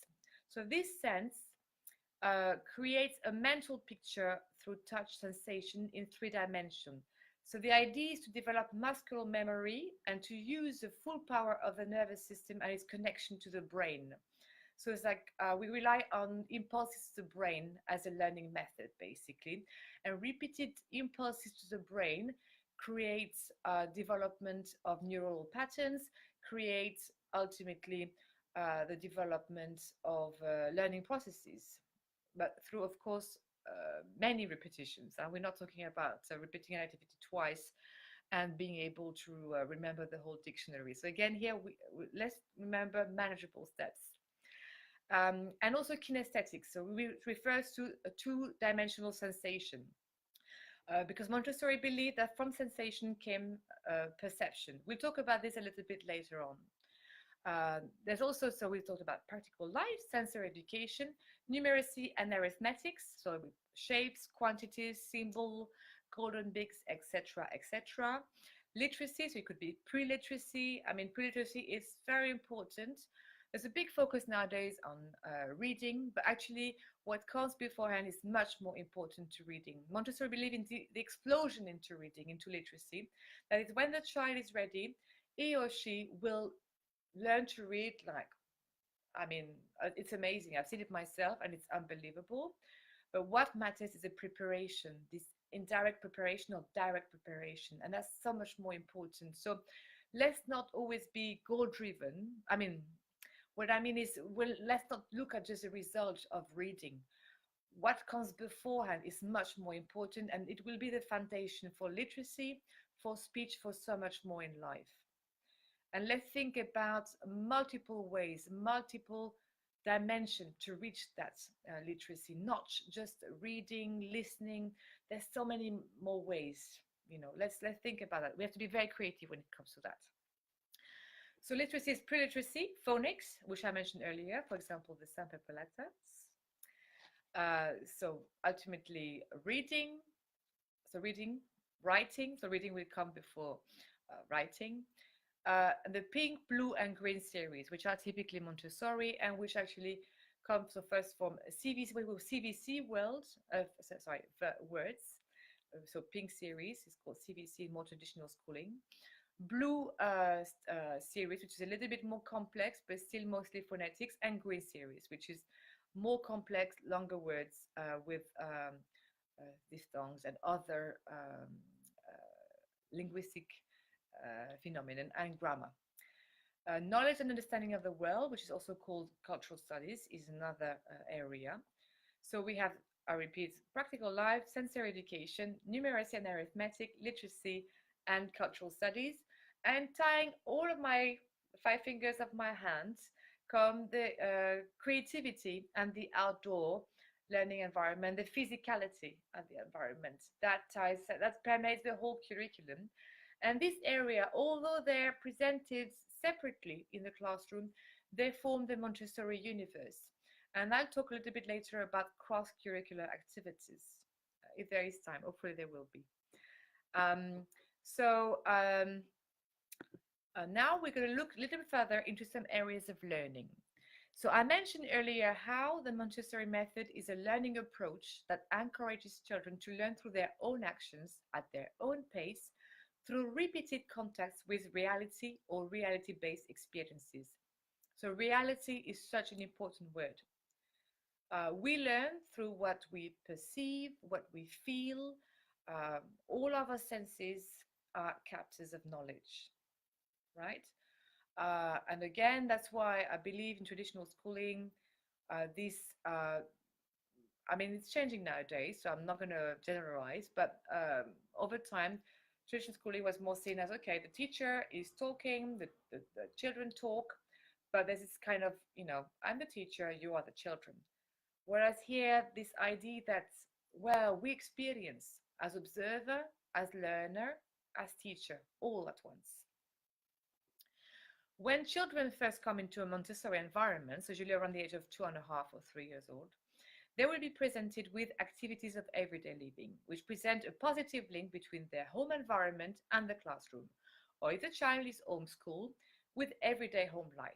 So this sense creates a mental picture through touch sensation in 3 dimensions. So the idea is to develop muscular memory and to use the full power of the nervous system and its connection to the brain. So it's like we rely on impulses to the brain as a learning method, basically. And repeated impulses to the brain creates development of neural patterns, creates ultimately the development of learning processes, but through, of course, many repetitions. And we're not talking about repeating an activity twice and being able to remember the whole dictionary. So again, here let's remember manageable steps. And also kinesthetic. So it refers to a two-dimensional sensation. Because Montessori believed that from sensation came perception. We'll talk about this a little bit later on. There's also, so we talked about practical life, sensory education, numeracy and arithmetics, so shapes, quantities, symbol, golden bits, etc., etc. Literacy, so it could be pre-literacy. I mean, pre-literacy is very important. There's a big focus nowadays on reading, but actually what comes beforehand is much more important to reading. Montessori believed in the explosion into reading, into literacy. That is, when the child is ready, he or she will learn to read like, I mean, it's amazing. I've seen it myself and it's unbelievable. But what matters is the preparation, this indirect preparation or direct preparation. And that's so much more important. So let's not always be goal driven. I mean, what I mean is, well, let's not look at just the result of reading. What comes beforehand is much more important, and it will be the foundation for literacy, for speech, for so much more in life. And let's think about multiple ways, multiple dimensions to reach that literacy, not just reading, listening. There's so many more ways. Let's think about that. We have to be very creative when it comes to that. So literacy is pre-literacy, phonics, which I mentioned earlier, for example, the Sampepellatas. So ultimately reading, writing, so reading will come before writing. The pink, blue, and green series, which are typically Montessori and which actually come so first from CVC words. So pink series is called CVC, more traditional schooling. Blue series, which is a little bit more complex, but still mostly phonetics, and green series, which is more complex, longer words with diphthongs and other linguistic phenomenon and grammar. Knowledge and understanding of the world, which is also called cultural studies, is another area. So we have, I repeat, practical life, sensory education, numeracy and arithmetic, literacy, and cultural studies. And tying all of my 5 fingers of my hands come the creativity and the outdoor learning environment, the physicality of the environment. That permeates the whole curriculum. And this area, although they're presented separately in the classroom, they form the Montessori universe. And I'll talk a little bit later about cross-curricular activities, if there is time. Hopefully there will be. Now we're going to look a little bit further into some areas of learning. So I mentioned earlier how the Montessori method is a learning approach that encourages children to learn through their own actions at their own pace through repeated contacts with reality or reality-based experiences. So reality is such an important word. We learn through what we perceive, what we feel. All of our senses are captors of knowledge, right? And again, that's why I believe in traditional schooling, I mean, it's changing nowadays, so I'm not going to generalize, but over time, traditional schooling was more seen as, okay, the teacher is talking, the children talk, but there's this kind of, I'm the teacher, you are the children. Whereas here, this idea that, well, we experience as observer, as learner, as teacher, all at once. When children first come into a Montessori environment, so usually around the age of 2.5 or 3 years old, they will be presented with activities of everyday living, which present a positive link between their home environment and the classroom, or if the child is homeschooled, with everyday home life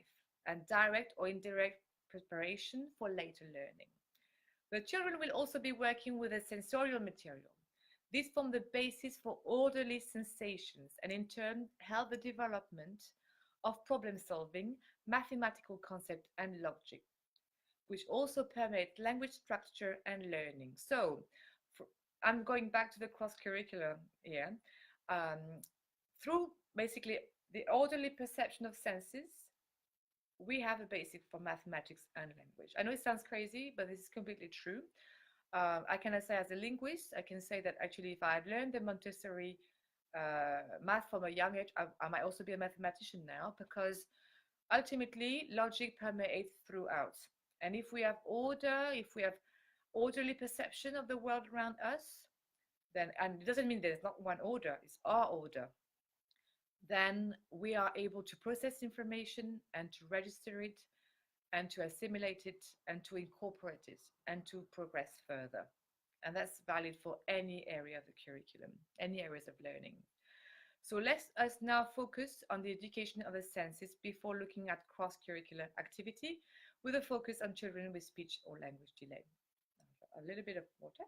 and direct or indirect preparation for later learning. The children will also be working with a sensorial material. These form the basis for orderly sensations and in turn help the development of problem solving, mathematical concept and logic, which also permeate language structure and learning. So I'm going back to the cross-curricular here. Through basically the orderly perception of senses, we have a basic for mathematics and language. I know it sounds crazy, but this is completely true. I can say as a linguist, I can say that actually if I had learned the Montessori math from a young age, I might also be a mathematician now, because ultimately logic permeates throughout. And if we have order, if we have orderly perception of the world around us, then, and it doesn't mean there's not one order, it's our order, then we are able to process information and to register it and to assimilate it and to incorporate it and to progress further. And that's valid for any area of the curriculum, any areas of learning. So let us now focus on the education of the senses before looking at cross-curricular activity with a focus on children with speech or language delay. A little bit of water.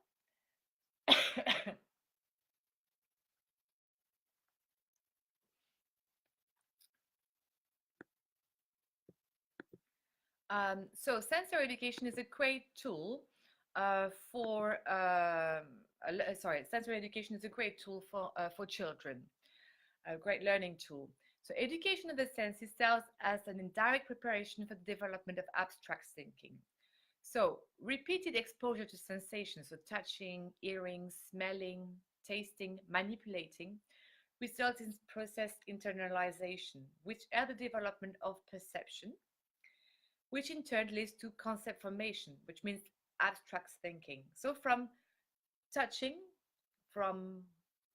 So sensory education is a great tool sensory education is a great tool for children, a great learning tool. So education of the senses serves as an indirect preparation for the development of abstract thinking. So repeated exposure to sensations, so touching, hearing, smelling, tasting, manipulating, results in process internalization, which are the development of perception, which in turn leads to concept formation, which means abstract thinking. So from touching, from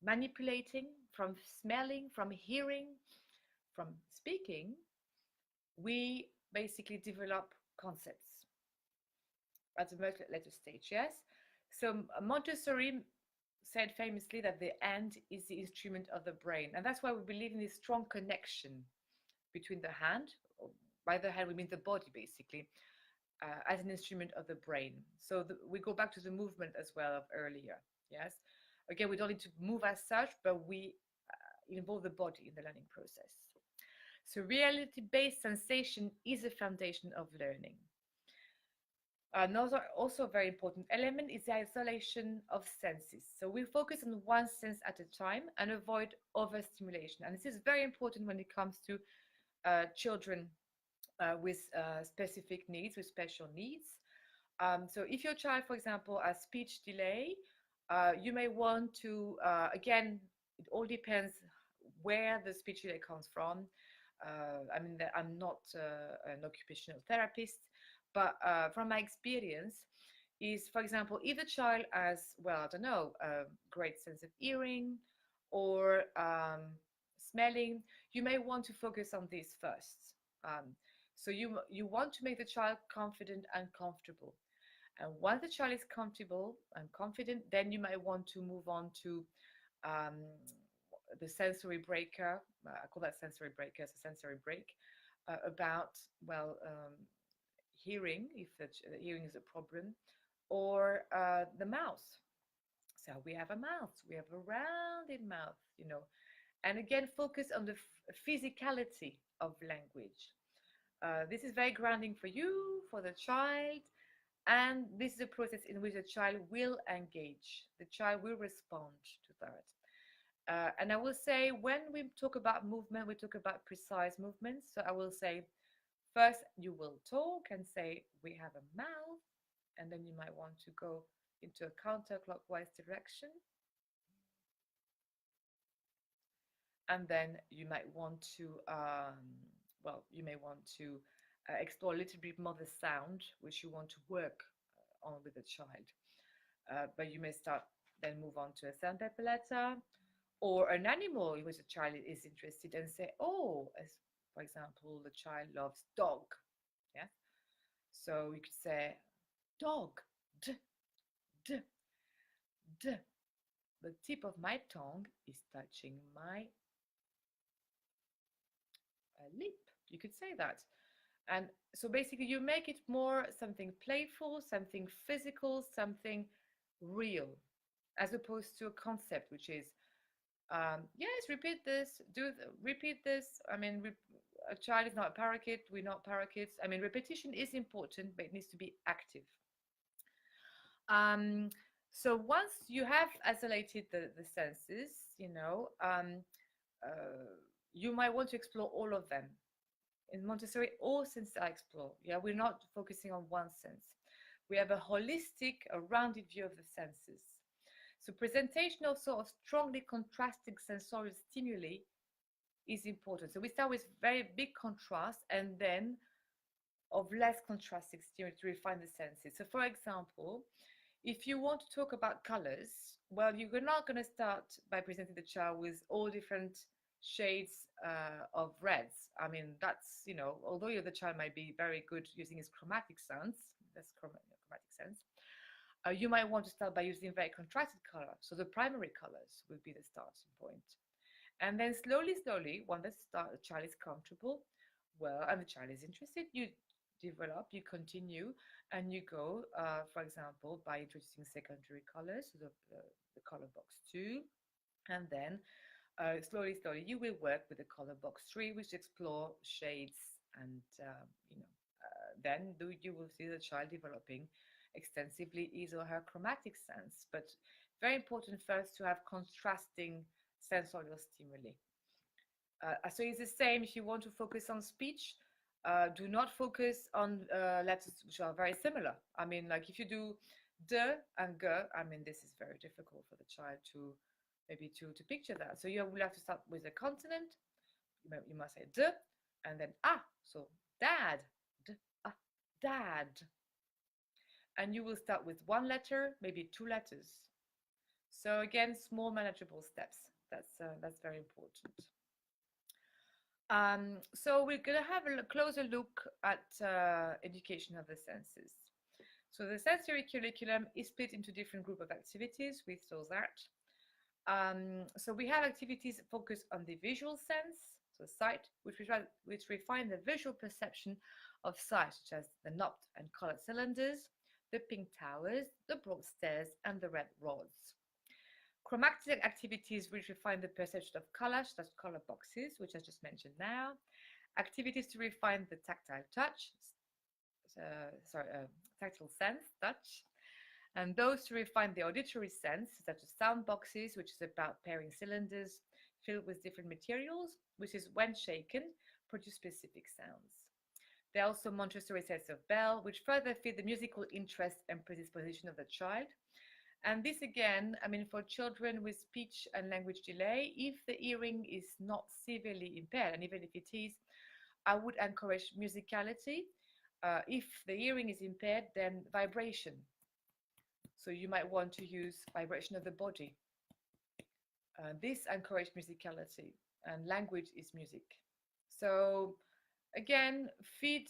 manipulating, from smelling, from hearing, from speaking, we basically develop concepts at a much later stage, yes? So Montessori said famously that the hand is the instrument of the brain. And that's why we believe in this strong connection between the hand, by the hand we mean the body basically, as an instrument of the brain. So we go back to the movement as well of earlier, yes? Again, we don't need to move as such, but we involve the body in the learning process. So reality-based sensation is a foundation of learning. Another also very important element is the isolation of senses. So we focus on one sense at a time and avoid overstimulation. And this is very important when it comes to children with specific needs, with special needs. So if your child, for example, has speech delay, you may want to, again, it all depends where the speech delay comes from. I mean, I'm not an occupational therapist, but from my experience is, for example, if the child has, well, I don't know, a great sense of hearing or smelling, you may want to focus on this first. So you want to make the child confident and comfortable. And once the child is comfortable and confident, then you might want to move on to the sensory breaker. I call that sensory breaker as a sensory break about, well, hearing, if the hearing is a problem, or the mouth. So we have a mouth, we have a rounded mouth, you know. And again, focus on the physicality of language. This is very grounding for you, for the child, and this is a process in which the child will engage. The child will respond to that. And I will say, when we talk about movement, we talk about precise movements. So I will say, first you will talk and say, we have a mouth, and then you might want to go into a counterclockwise direction. And then you might want to, well, you may want to explore a little bit more the sound which you want to work on with the child. But you may start, then move on to a sandpaper letter or an animal in which the child is interested and say, oh, as for example, the child loves dog. Yeah. So you could say dog, d, d, d. The tip of my tongue is touching my lip. You could say that. And so basically you make it more something playful, something physical, something real, as opposed to a concept which is, yes, repeat this, repeat this. I mean, a child is not a parakeet, we're not parakeets. I mean, repetition is important, but it needs to be active. So once you have isolated the senses, you might want to explore all of them. In Montessori, all senses are explored. Yeah, we're not focusing on one sense. We have a holistic, a rounded view of the senses. So presentation also of strongly contrasting sensorial stimuli is important. So we start with very big contrast and then of less contrasting stimuli to refine the senses. So for example, if you want to talk about colors, well, you're not going to start by presenting the child with all different shades of reds. I mean, that's, although the child might be very good using his chromatic sense, that's chromatic sense, you might want to start by using very contrasted color. So the primary colors would be the starting point. And then slowly, when the child is comfortable, well, and the child is interested, you develop, you continue, and you go, for example, by introducing secondary colors, so the color box 2, and then slowly, you will work with the color box 3, which explore shades, and then you will see the child developing extensively his or her chromatic sense. But very important first to have contrasting sensorial stimuli. So it's the same if you want to focus on speech. Do not focus on letters which are very similar. I mean, like if you do de and ge, I mean, this is very difficult for the child to maybe to picture that. So you will have to start with a consonant. You must say de and then ah. So dad, d, ah, dad. And you will start with one letter, maybe 2 letters. So again, small manageable steps. That's very important. So we're going to have a closer look at education of the senses. So the sensory curriculum is split into different group of activities. We saw that. So we have activities focused on the visual sense, so sight, which refine the visual perception of sight, such as the knobbed and colored cylinders, the pink towers, the broad stairs, and the red rods. Chromatic activities which refine the perception of color, such as color boxes, which I just mentioned now. Activities to refine the tactile touch, tactile sense, touch. And those to refine the auditory sense, such as sound boxes, which is about pairing cylinders filled with different materials, which is when shaken, produce specific sounds. There are also Montessori sets of bell, which further feed the musical interest and predisposition of the child. And this again, I mean, for children with speech and language delay, if the hearing is not severely impaired, and even if it is, I would encourage musicality. If the hearing is impaired, then vibration. So you might want to use vibration of the body. This encourages musicality, and language is music. So again, feed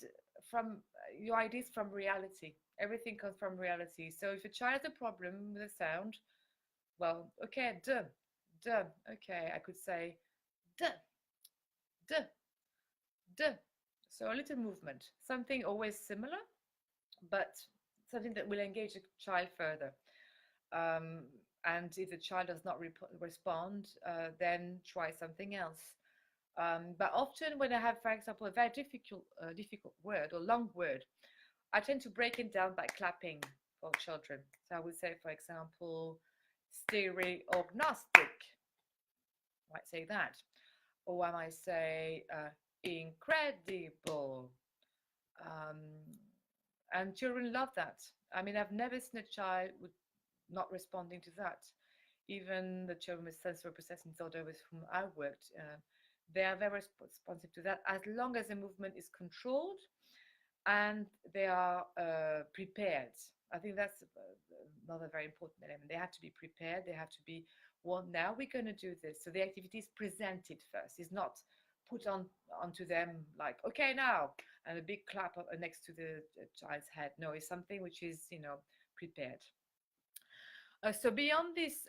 from your ideas from reality. Everything comes from reality. So if a child has a problem with a sound, well, okay, duh, duh. Okay, I could say duh, duh, duh. So a little movement, something always similar, but something that will engage the child further. And if the child does not respond, then try something else. But often when I have, for example, a very difficult word or long word, I tend to break it down by clapping for children. So I would say, for example, stereognostic. I might say that. Or I might say incredible. And children love that. I mean, I've never seen a child with not responding to that. Even the children with sensory processing disorder with whom I worked, they are very responsive to that, as long as the movement is controlled and they are prepared. I think that's another very important element. They have to be prepared. They have to be, well, now we're going to do this. So the activity is presented first. It's not put on onto them like, okay, now, and a big clap next to the child's head. No, it's something which is, prepared. So beyond this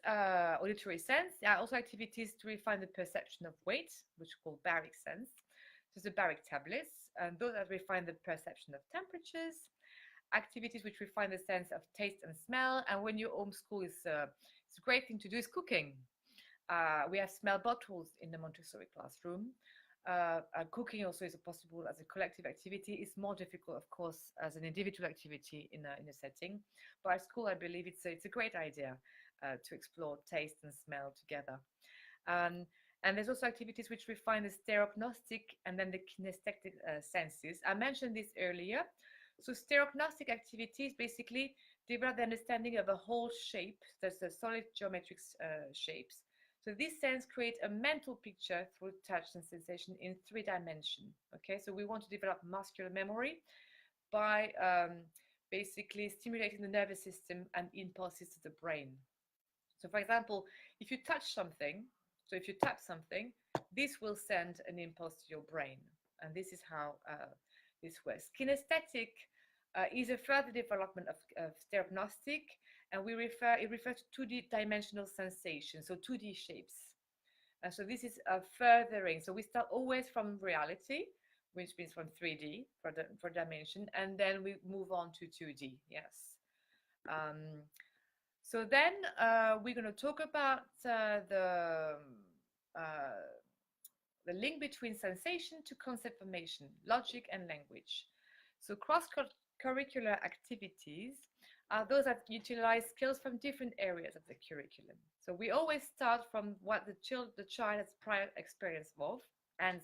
auditory sense, there are also activities to refine the perception of weight, which we call baric sense. So the baric tablets, and those that refine the perception of temperatures, activities which refine the sense of taste and smell. And when you homeschool, it's a great thing to do is cooking. We have smell bottles in the Montessori classroom. Cooking also is possible as a collective activity. It's more difficult, of course, as an individual activity in a setting. But at school, I believe it's a great idea to explore taste and smell together. And there's also activities which refine the stereognostic and then the kinesthetic senses. I mentioned this earlier. So stereognostic activities basically develop the understanding of a whole shape, that's the solid geometric shapes. So this sense creates a mental picture through touch and sensation in 3 dimensions. Okay, so we want to develop muscular memory by basically stimulating the nervous system and impulses to the brain. So for example, if you touch something, so if you tap something, this will send an impulse to your brain. And this is how this works. Kinesthetic is a further development of stereognostic, and it refers to 2D dimensional sensation, so 2D shapes. So this is a furthering. So we start always from reality, which means from 3D for dimension, and then we move on to 2D. Yes. So then we're going to talk about the link between sensation to concept formation, logic and language. So cross-curricular activities are those that utilize skills from different areas of the curriculum. So we always start from what the child has prior experience of, and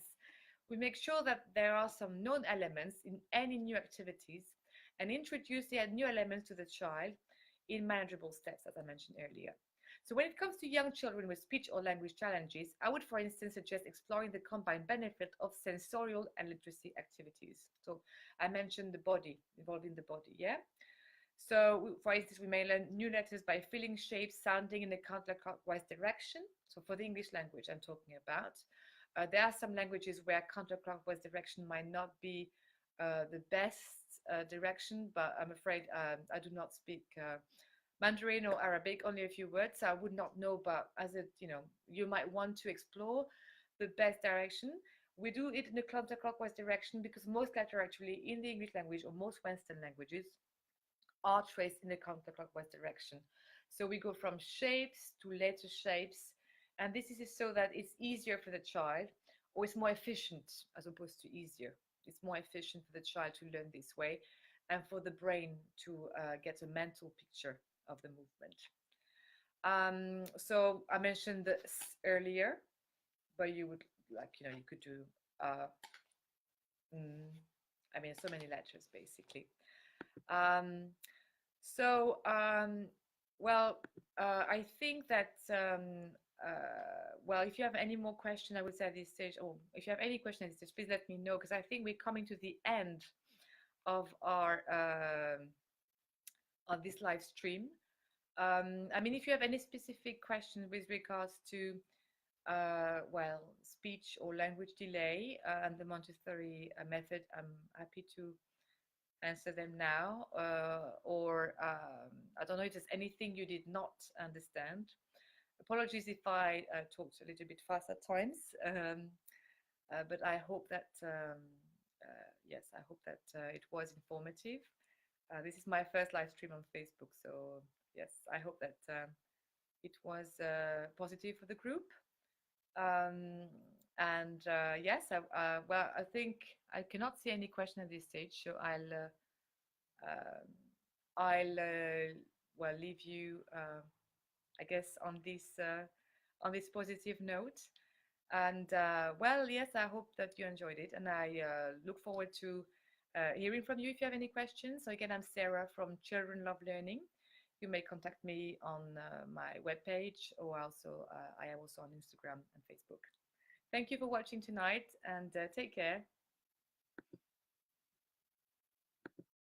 we make sure that there are some known elements in any new activities and introduce the new elements to the child in manageable steps, as I mentioned earlier. So when it comes to young children with speech or language challenges, I would, for instance, suggest exploring the combined benefit of sensorial and literacy activities. So I mentioned the body, involving the body, yeah? So for instance, we may learn new letters by feeling shapes sounding in a counterclockwise direction. So for the English language I'm talking about, there are some languages where counterclockwise direction might not be the best direction, but I'm afraid I do not speak Mandarin or Arabic, only a few words, so I would not know, but as you might want to explore the best direction. We do it in a counterclockwise direction because most letters actually in the English language or most Western languages are traced in a counterclockwise direction. So we go from shapes to letter shapes, and this is so that it's easier for the child, or it's more efficient as opposed to easier. It's more efficient for the child to learn this way and for the brain to get a mental picture of the movement. So I mentioned this earlier, but you would you could do, so many letters basically. I think that, if you have any more questions, I would say at this stage, or if you have any questions at this stage, please let me know, because I think we're coming to the end of our of this live stream. If you have any specific questions with regards to speech or language delay and the Montessori method, I'm happy to answer them now. Or I don't know if there's anything you did not understand. Apologies if I talked a little bit fast at times, but I hope that yes, I hope that it was informative. This is my first live stream on Facebook, so yes, I hope that it was positive for the group. Yes, I think I cannot see any question at this stage, so I'll leave you, I guess, on this positive note. And yes, I hope that you enjoyed it, and I look forward to hearing from you if you have any questions. So again, I'm Sarah from Children Love Learning. You may contact me on my webpage, or also I am also on Instagram and Facebook. Thank you for watching tonight, and take care.